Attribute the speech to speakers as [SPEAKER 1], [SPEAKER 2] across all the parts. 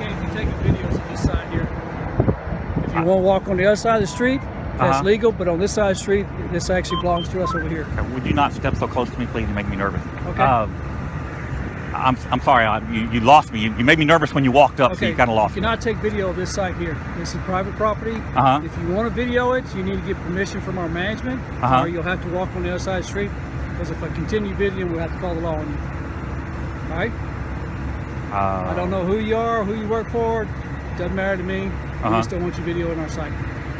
[SPEAKER 1] can't be taking videos on this side here. If you want to walk on the other side of the street, that's legal, but on this side of the street, this actually belongs to us over here.
[SPEAKER 2] Okay, would you not step so close to me, please? You make me nervous.
[SPEAKER 1] Okay.
[SPEAKER 2] I'm sorry, you lost me. You made me nervous when you walked up, so you kind of lost me.
[SPEAKER 1] You cannot take video of this site here. This is private property. If you want to video it, you need to get permission from our management, or you'll have to walk on the other side of the street, because if I continue videoing, we'll have to call the law on you. All right? I don't know who you are, who you work for. Doesn't matter to me. We just don't want you videoing our site.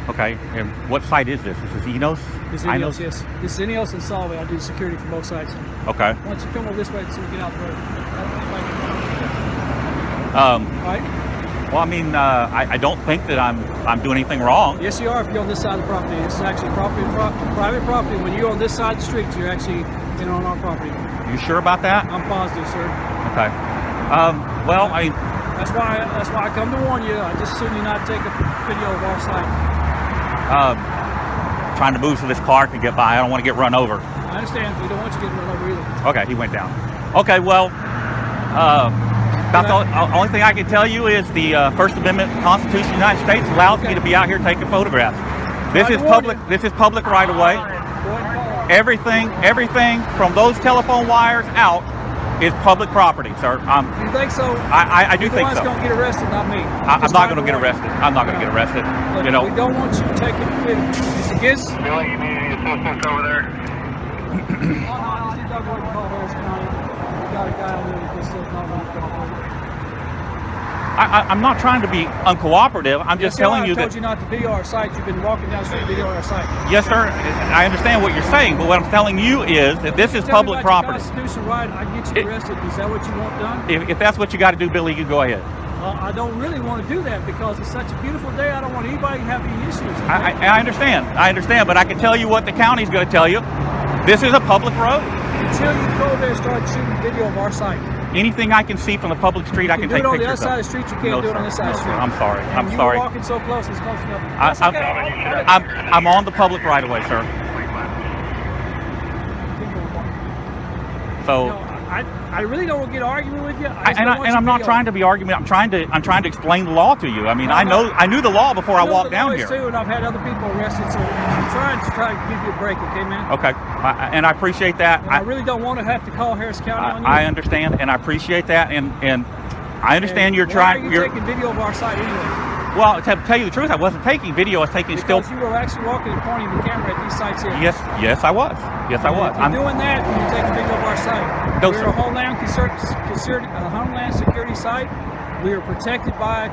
[SPEAKER 2] Okay, and what site is this? This is INEOS?
[SPEAKER 1] This is INEOS, yes. This is INEOS and Solvay. I do security for both sides.
[SPEAKER 2] Okay.
[SPEAKER 1] Once you come over this way, so we get out the road.
[SPEAKER 2] Right? Well, I mean, I don't think that I'm doing anything wrong.
[SPEAKER 1] Yes, you are if you're on this side of the property. This is actually private property. When you're on this side of the street, you're actually on our property.
[SPEAKER 2] You sure about that?
[SPEAKER 1] I'm positive, sir.
[SPEAKER 2] Okay. Well,
[SPEAKER 1] That's why I come to warn you. I just assume you not take a video of our site.
[SPEAKER 2] Trying to move so this car can get by. I don't want to get run over.
[SPEAKER 1] I understand. We don't want you getting run over either.
[SPEAKER 2] Okay, he went down. Okay, well, that's the only thing I can tell you is the First Amendment Constitution of the United States allows me to be out here taking photographs. This is public. This is public right away. Everything from those telephone wires out is public property, sir.
[SPEAKER 1] You think so?
[SPEAKER 2] I do think so.
[SPEAKER 1] You're going to get arrested, not me.
[SPEAKER 2] I'm not going to get arrested. I'm not going to get arrested.
[SPEAKER 1] Look,
[SPEAKER 2] you know.
[SPEAKER 1] We don't want you taking video. It's against.
[SPEAKER 3] Billy, you need any assistance over there?
[SPEAKER 2] I'm not trying to be uncooperative. I'm just telling you that.
[SPEAKER 1] I told you not to video our site. You've been walking down the street videoing our site.
[SPEAKER 2] Yes, sir. I understand what you're saying, but what I'm telling you is that this is public property.
[SPEAKER 1] Constitutional right, I get you arrested. Is that what you want done?
[SPEAKER 2] If that's what you got to do, Billy, you go ahead.
[SPEAKER 1] I don't really want to do that because it's such a beautiful day. I don't want anybody to have any issues.
[SPEAKER 2] I understand, but I can tell you what the county's going to tell you. This is a public road.
[SPEAKER 1] Until you go there and start shooting video of our site.
[SPEAKER 2] Anything I can see from the public street, I can take pictures of.
[SPEAKER 1] You can do it on the other side of the street. You can't do it on this side of the street.
[SPEAKER 2] I'm sorry.
[SPEAKER 1] I'm sorry. You're walking so close, it's close enough.
[SPEAKER 2] I'm on the public right away, sir. So.
[SPEAKER 1] No, I really don't want to get arguing with you.
[SPEAKER 2] I'm not trying to be arguing. I'm trying to explain the law to you. I mean, I knew the law before I walked down here.
[SPEAKER 1] Too, and I've had other people arrested, so I'm trying to give you a break, okay, man?
[SPEAKER 2] Okay, and I appreciate that.
[SPEAKER 1] I really don't want to have to call Harris County on you.
[SPEAKER 2] I understand, and I appreciate that, and I understand you're trying.
[SPEAKER 1] Why are you taking video of our site anyway?
[SPEAKER 2] Well, to tell you the truth, I wasn't taking video. I was taking still.
[SPEAKER 1] Because you were actually walking and pointing the camera at these sites here.
[SPEAKER 2] Yes, I was. Yes, I was.
[SPEAKER 1] If you're doing that, you're taking video of our site.
[SPEAKER 2] No,
[SPEAKER 1] We're a Homeland Security site. We are protected by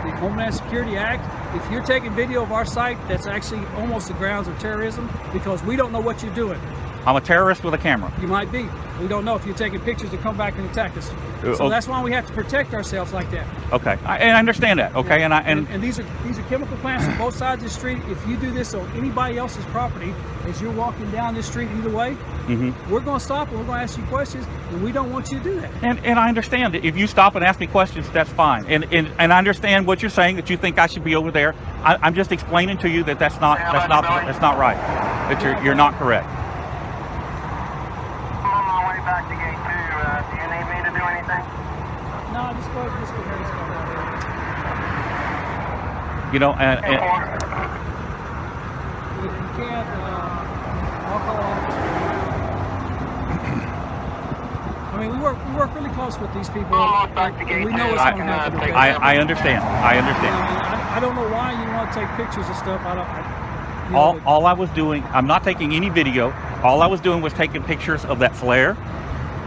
[SPEAKER 1] the Homeland Security Act. If you're taking video of our site, that's actually almost the grounds of terrorism because we don't know what you're doing.
[SPEAKER 2] I'm a terrorist with a camera.
[SPEAKER 1] You might be. We don't know if you're taking pictures to come back and attack us. So that's why we have to protect ourselves like that.
[SPEAKER 2] Okay, and I understand that. Okay,
[SPEAKER 1] yeah.
[SPEAKER 2] and
[SPEAKER 1] these are chemical plants on both sides of the street. If you do this on anybody else's property, as you're walking down this street either way, we're going to stop and we're going to ask you questions, and we don't want you to do that.
[SPEAKER 2] And I understand that if you stop and ask me questions, that's fine. And I understand what you're saying, that you think I should be over there. I'm just explaining to you that that's not right. That you're not correct.
[SPEAKER 3] Back to gate 2. Do you need me to do anything?
[SPEAKER 1] No, just go Harris County.
[SPEAKER 2] You know, and
[SPEAKER 1] if you can't, I'll call officers. I mean, we work really close with these people.
[SPEAKER 3] Back to gate 2.
[SPEAKER 1] We know what's going to happen.
[SPEAKER 2] I understand.
[SPEAKER 1] I don't know why you want to take pictures of stuff.
[SPEAKER 2] All I was doing, I'm not taking any video. All I was doing was taking pictures of that flare.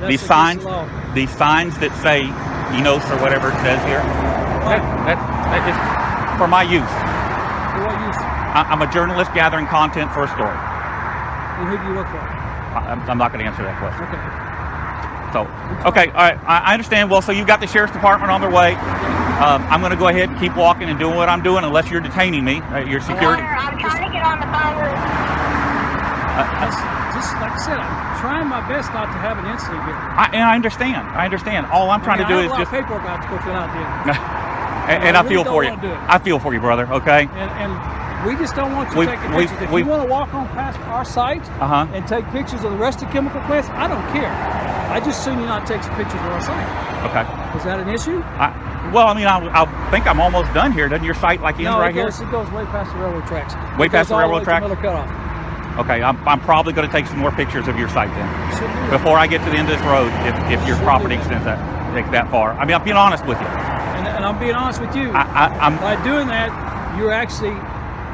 [SPEAKER 2] These signs that say INEOS or whatever it says here. That is for my use.
[SPEAKER 1] For what use?
[SPEAKER 2] I'm a journalist gathering content for a story.
[SPEAKER 1] And who do you work for?
[SPEAKER 2] I'm not going to answer that question.
[SPEAKER 1] Okay.
[SPEAKER 2] So, okay, all right, I understand. Well, so you've got the sheriff's department on their way. I'm going to go ahead and keep walking and doing what I'm doing unless you're detaining me. Your security.
[SPEAKER 4] I'm trying to get on the phone with
[SPEAKER 1] just like I said, I'm trying my best not to have an incident here.
[SPEAKER 2] I understand. All I'm trying to do is just
[SPEAKER 1] paperwork I have to go fill out there.
[SPEAKER 2] and I feel for you. I feel for you, brother. Okay.
[SPEAKER 1] And we just don't want you taking pictures. If you want to walk on past our site and take pictures of the rest of chemical plants, I don't care. I just assume you not take some pictures of our site.
[SPEAKER 2] Okay.
[SPEAKER 1] Is that an issue?
[SPEAKER 2] Well, I mean, I think I'm almost done here. Doesn't your site like end right here?
[SPEAKER 1] It goes way past the railroad tracks.
[SPEAKER 2] Way past the railroad tracks?
[SPEAKER 1] Miller Cutoff.
[SPEAKER 2] Okay, I'm probably going to take some more pictures of your site then.
[SPEAKER 1] Should do that.
[SPEAKER 2] Before I get to the end of this road, if your
[SPEAKER 1] Should
[SPEAKER 2] property
[SPEAKER 1] do
[SPEAKER 2] extends takes that far. I mean, I'm being honest with you.
[SPEAKER 1] And I'm being honest with you.
[SPEAKER 2] I'm
[SPEAKER 1] By doing that, you're actually,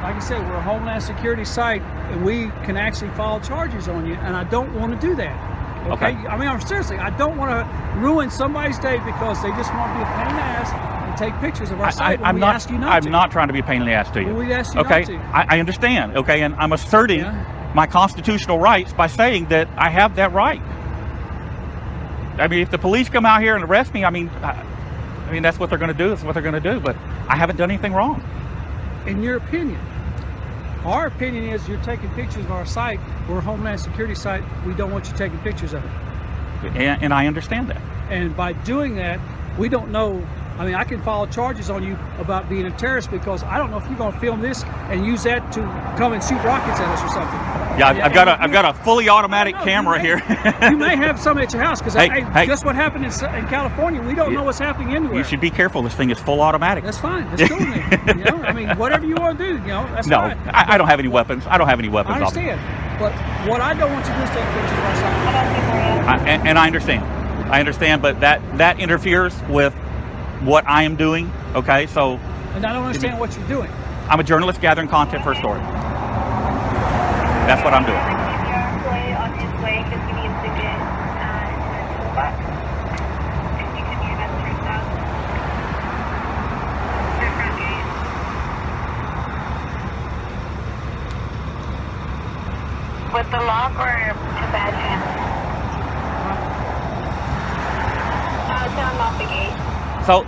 [SPEAKER 1] like I said, we're a Homeland Security site, and we can actually file charges on you, and I don't want to do that. Okay? I mean, seriously, I don't want to ruin somebody's day because they just want to be a pain in the ass and take pictures of our site when we ask you not to.
[SPEAKER 2] I'm not trying to be a pain in the ass to you.
[SPEAKER 1] Well, we asked you
[SPEAKER 2] okay?
[SPEAKER 1] not to.
[SPEAKER 2] I understand, okay? And I'm asserting my constitutional rights by saying that I have that right. I mean, if the police come out here and arrest me, I mean, that's what they're going to do. That's what they're going to do. But I haven't done anything wrong.
[SPEAKER 1] In your opinion, our opinion is you're taking pictures of our site. We're a Homeland Security site. We don't want you taking pictures of it.
[SPEAKER 2] And I understand that.
[SPEAKER 1] And by doing that, we don't know. I mean, I can file charges on you about being a terrorist because I don't know if you're going to film this and use that to come and shoot rockets at us or something.
[SPEAKER 2] Yeah, I've got a fully automatic camera here.
[SPEAKER 1] You may have some at your house because
[SPEAKER 2] hey,
[SPEAKER 1] just what happened in California. We don't know what's happening anywhere.
[SPEAKER 2] You should be careful. This thing is full automatic.
[SPEAKER 1] That's fine. That's cool. Then. You know, I mean, whatever you want to do, that's fine.
[SPEAKER 2] No, I don't have any weapons. I don't have any weapons.
[SPEAKER 1] I understand. But what I don't want you to do is take pictures of our site.
[SPEAKER 2] And I understand. I understand, but that interferes with what I am doing. Okay, so.
[SPEAKER 1] And I don't understand what you're doing.
[SPEAKER 2] I'm a journalist gathering content for a story. That's what I'm doing.
[SPEAKER 4] On his way, because he needs to get into the bus. If you can use that street out. Different gate. With the lock or a bad hand? Turn off the gate.
[SPEAKER 2] So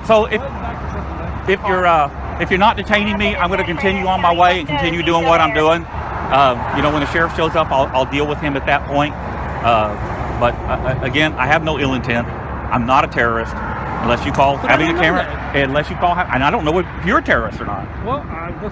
[SPEAKER 2] if you're not detaining me, I'm going to continue on my way and continue doing what I'm doing. When the sheriff shows up, I'll deal with him at that point. But again, I have no ill intent. I'm not a terrorist, unless you call having a camera. Unless you call, and I don't know if you're a terrorist or not.
[SPEAKER 1] Well,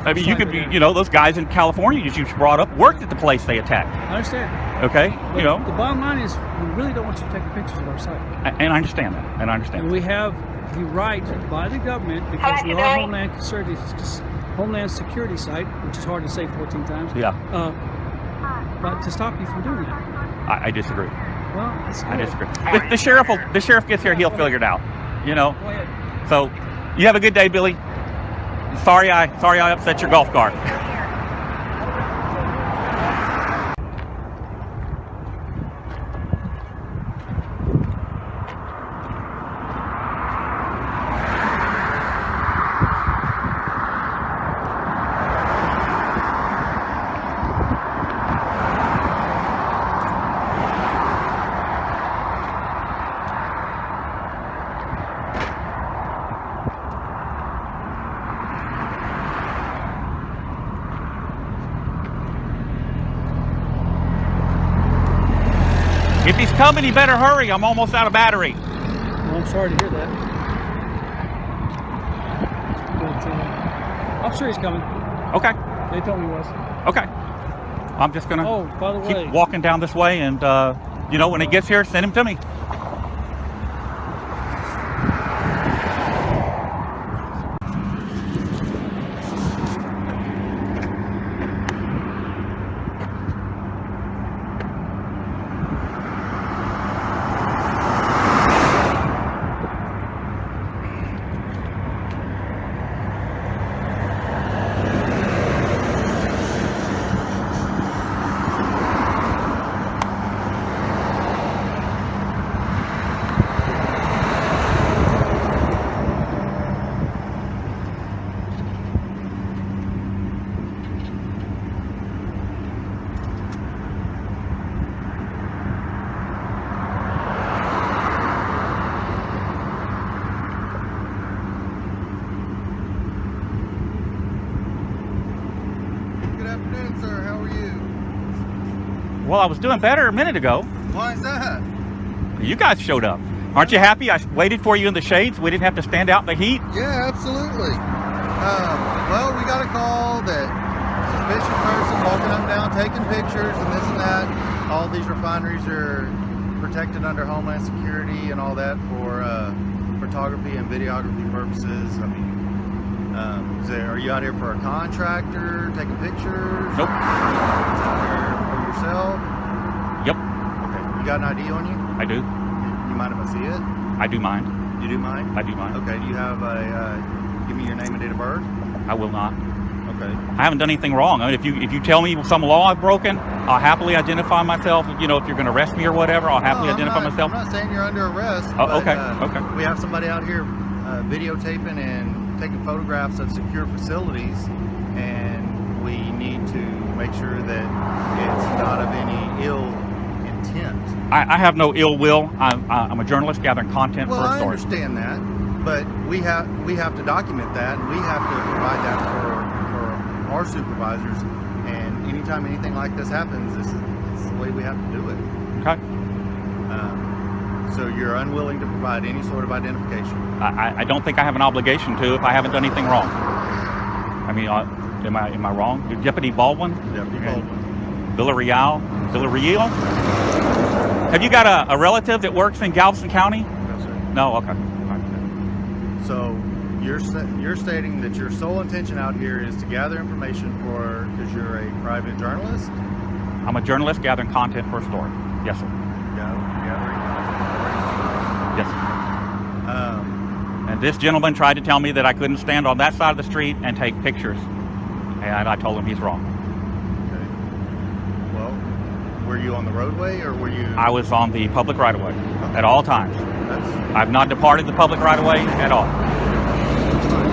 [SPEAKER 2] I mean, you could be. Those guys in California that you brought up worked at the place they attacked.
[SPEAKER 1] I understand.
[SPEAKER 2] Okay,
[SPEAKER 1] but the bottom line is, we really don't want you taking pictures of our site.
[SPEAKER 2] And I understand that.
[SPEAKER 1] And we have the right by the government because we are Homeland Security site, which is hard to say 14 times.
[SPEAKER 2] Yeah.
[SPEAKER 1] But to stop you from doing that.
[SPEAKER 2] I disagree.
[SPEAKER 1] Well, that's cool.
[SPEAKER 2] I disagree. The sheriff gets here, he'll figure it out.
[SPEAKER 1] Go ahead.
[SPEAKER 2] So, you have a good day, Billy. Sorry I upset your golf cart. If he's coming, he better hurry. I'm almost out of battery.
[SPEAKER 1] Well, I'm sorry to hear that. But I'm sure he's coming.
[SPEAKER 2] Okay.
[SPEAKER 1] They told me he was.
[SPEAKER 2] Okay. I'm just going
[SPEAKER 1] to
[SPEAKER 2] keep walking down this way, and, when he gets here, send him to me. Well, I was doing better a minute ago.
[SPEAKER 5] Why is that?
[SPEAKER 2] You guys showed up. Aren't you happy I waited for you in the shades? We didn't have to stand out in the heat?
[SPEAKER 5] Yeah, absolutely. Well, we got a call that suspicious person walking up and down, taking pictures and this and that. All these refineries are protected under Homeland Security and all that for photography and videography purposes. I mean, are you out here for a contractor, taking pictures?
[SPEAKER 2] Nope.
[SPEAKER 5] Out here for yourself?
[SPEAKER 2] Yep.
[SPEAKER 5] Okay. You got an ID on you?
[SPEAKER 2] I do.
[SPEAKER 5] You mind if I see it?
[SPEAKER 2] I do mind.
[SPEAKER 5] You do mind?
[SPEAKER 2] I do mind.
[SPEAKER 5] Okay. Do you have give me your name and date of birth?
[SPEAKER 2] I will not.
[SPEAKER 5] Okay.
[SPEAKER 2] I haven't done anything wrong. I mean, if you tell me some law I've broken, I'll happily identify myself. You know, if you're going to arrest me or whatever, I'll happily identify myself.
[SPEAKER 5] I'm not saying you're under arrest.
[SPEAKER 2] Oh,
[SPEAKER 5] but,
[SPEAKER 2] okay. Okay.
[SPEAKER 5] We have somebody out here videotaping and taking photographs of secure facilities, and we need to make sure that it's not of any ill intent.
[SPEAKER 2] I have no ill will. I'm a journalist gathering content
[SPEAKER 5] Well,
[SPEAKER 2] for a
[SPEAKER 5] I
[SPEAKER 2] story.
[SPEAKER 5] understand that, but we have to document that, and we have to provide that for our supervisors. And anytime anything like this happens, it's the way we have to do it.
[SPEAKER 2] Okay.
[SPEAKER 5] So you're unwilling to provide any sort of identification?
[SPEAKER 2] I don't think I have an obligation to if I haven't done anything wrong. I mean, am I wrong? Deputy Baldwin?
[SPEAKER 5] Deputy Baldwin.
[SPEAKER 2] Villarreal? Have you got a relative that works in Galveston County?
[SPEAKER 5] No, sir.
[SPEAKER 2] No. Okay.
[SPEAKER 5] So you're stating that your sole intention out here is to gather information because you're a private journalist?
[SPEAKER 2] I'm a journalist gathering content for a story. Yes, sir.
[SPEAKER 5] Gathering.
[SPEAKER 2] Yes. And this gentleman tried to tell me that I couldn't stand on that side of the street and take pictures, and I told him he's wrong.
[SPEAKER 5] Okay. Well, were you on the roadway or were you?
[SPEAKER 2] I was on the public right-of-way at all times.
[SPEAKER 5] That's
[SPEAKER 2] I've not departed the public right-of-way at all.
[SPEAKER 5] fine.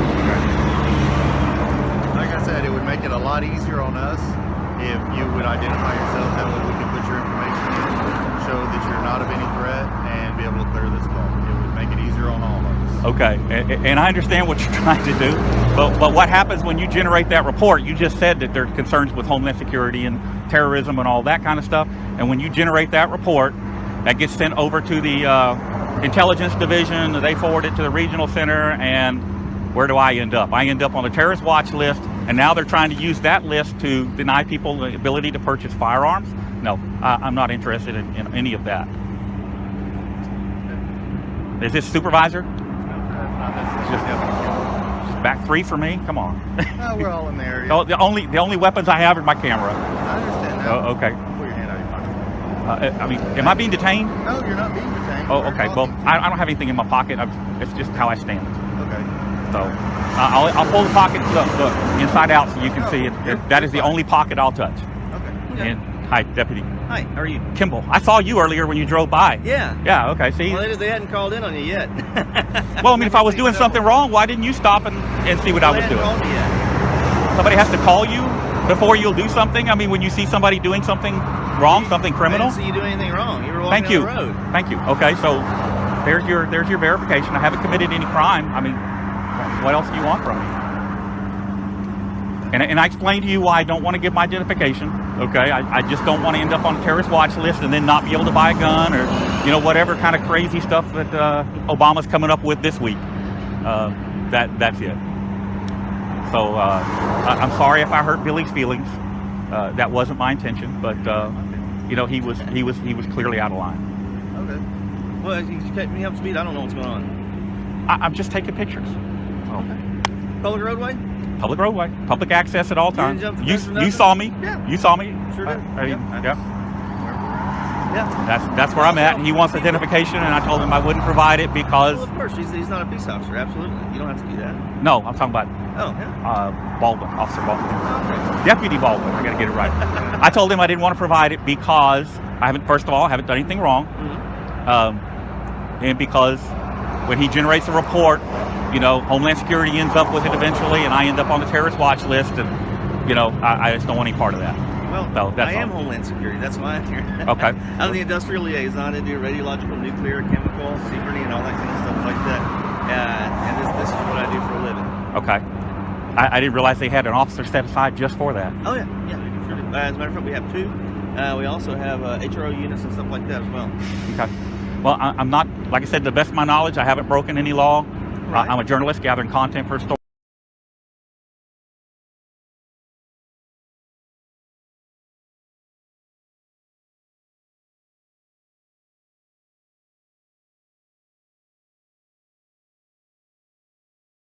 [SPEAKER 5] Like I said, it would make it a lot easier on us if you would identify yourself. That way we can put your information in, show that you're not of any threat, and be able to clear this call. It would make it easier on all of us.
[SPEAKER 2] Okay, and I understand what you're trying to do, but what happens when you generate that report? You just said that there are concerns with Homeland Security and terrorism and all that kind of stuff, and when you generate that report, that gets sent over to the Intelligence Division, they forward it to the Regional Center, and where do I end up? I end up on the terrorist watch list, and now they're trying to use that list to deny people the ability to purchase firearms? No, I'm not interested in any of that. Is this supervisor? Just back three for me? Come on.
[SPEAKER 5] No, we're all in the area.
[SPEAKER 2] The only weapons I have are my camera.
[SPEAKER 5] I understand that.
[SPEAKER 2] Oh, okay.
[SPEAKER 5] Pull your hand out of your pocket.
[SPEAKER 2] I mean, am I being detained?
[SPEAKER 5] No, you're not being detained.
[SPEAKER 2] Oh,
[SPEAKER 5] We're
[SPEAKER 2] okay. Well,
[SPEAKER 5] talking.
[SPEAKER 2] I don't have anything in my pocket. It's just how I stand.
[SPEAKER 5] Okay.
[SPEAKER 2] So I'll pull the pocket the inside out so you can see it. That is the only pocket I'll touch.
[SPEAKER 5] Okay.
[SPEAKER 2] And hi, Deputy
[SPEAKER 6] Hi, how are you?
[SPEAKER 2] Kimball. I saw you earlier when you drove by.
[SPEAKER 6] Yeah.
[SPEAKER 2] Yeah. Okay. See.
[SPEAKER 6] Well, they hadn't called in on you yet.
[SPEAKER 2] Well, I mean, if I was doing something wrong, why didn't you stop and see what I was doing?
[SPEAKER 6] Called you yet.
[SPEAKER 2] Somebody has to call you before you'll do something. I mean, when you see somebody doing something wrong, something criminal.
[SPEAKER 6] I didn't see you do anything wrong. You were walking
[SPEAKER 2] Thank you.
[SPEAKER 6] down the road.
[SPEAKER 2] Thank you. Okay, so there's your verification. I haven't committed any crime. I mean, what else do you want from me? And I explained to you why I don't want to give my identification. Okay, I just don't want to end up on a terrorist watch list and then not be able to buy a gun or, you know, whatever kind of crazy stuff that Obama's coming up with this week. That's it. So I'm sorry if I hurt Billy's feelings. That wasn't my intention, but you know, he was clearly out of line.
[SPEAKER 5] Okay.
[SPEAKER 6] Well, you kept me up to speed. I don't know what's going on.
[SPEAKER 2] I'm just taking pictures.
[SPEAKER 6] Okay. Public roadway?
[SPEAKER 2] Public roadway, public access at all times.
[SPEAKER 6] didn't jump the
[SPEAKER 2] You
[SPEAKER 6] fence or nothing?
[SPEAKER 2] saw me.
[SPEAKER 6] Yeah.
[SPEAKER 2] You saw me.
[SPEAKER 6] Sure did.
[SPEAKER 2] I mean,
[SPEAKER 6] Yeah.
[SPEAKER 2] That's where I'm at. And he wants identification, and I told him I wouldn't provide it because
[SPEAKER 6] Well, of course, he's not a peace officer. Absolutely. You don't have to do that.
[SPEAKER 2] no, I'm talking about
[SPEAKER 6] Oh, yeah.
[SPEAKER 2] Baldwin, Officer Baldwin,
[SPEAKER 6] Okay.
[SPEAKER 2] Deputy Baldwin. I got to get it right. I told him I didn't want to provide it because first of all, I haven't done anything wrong, and because when he generates a report, you know, Homeland Security ends up with it eventually, and I end up on the terrorist watch list, and you know, I just don't want any part of that.
[SPEAKER 6] Well,
[SPEAKER 2] So that's
[SPEAKER 6] I am
[SPEAKER 2] all.
[SPEAKER 6] Homeland Security. That's why I'm here.
[SPEAKER 2] Okay.
[SPEAKER 6] I'm the industrial liaison. I do radiological, nuclear, chemical, security, and all that kind of stuff like that. And this is what I do for a living.
[SPEAKER 2] Okay. I didn't realize they had an officer set aside just for that.
[SPEAKER 6] Oh, yeah. Yeah, sure do. As a matter of fact, we have two. We also have HRO units and stuff like that as well.
[SPEAKER 2] Okay. Well, I'm not, like I said, to the best of my knowledge, I haven't broken any law.
[SPEAKER 6] Right.
[SPEAKER 2] I'm a journalist gathering content for a story.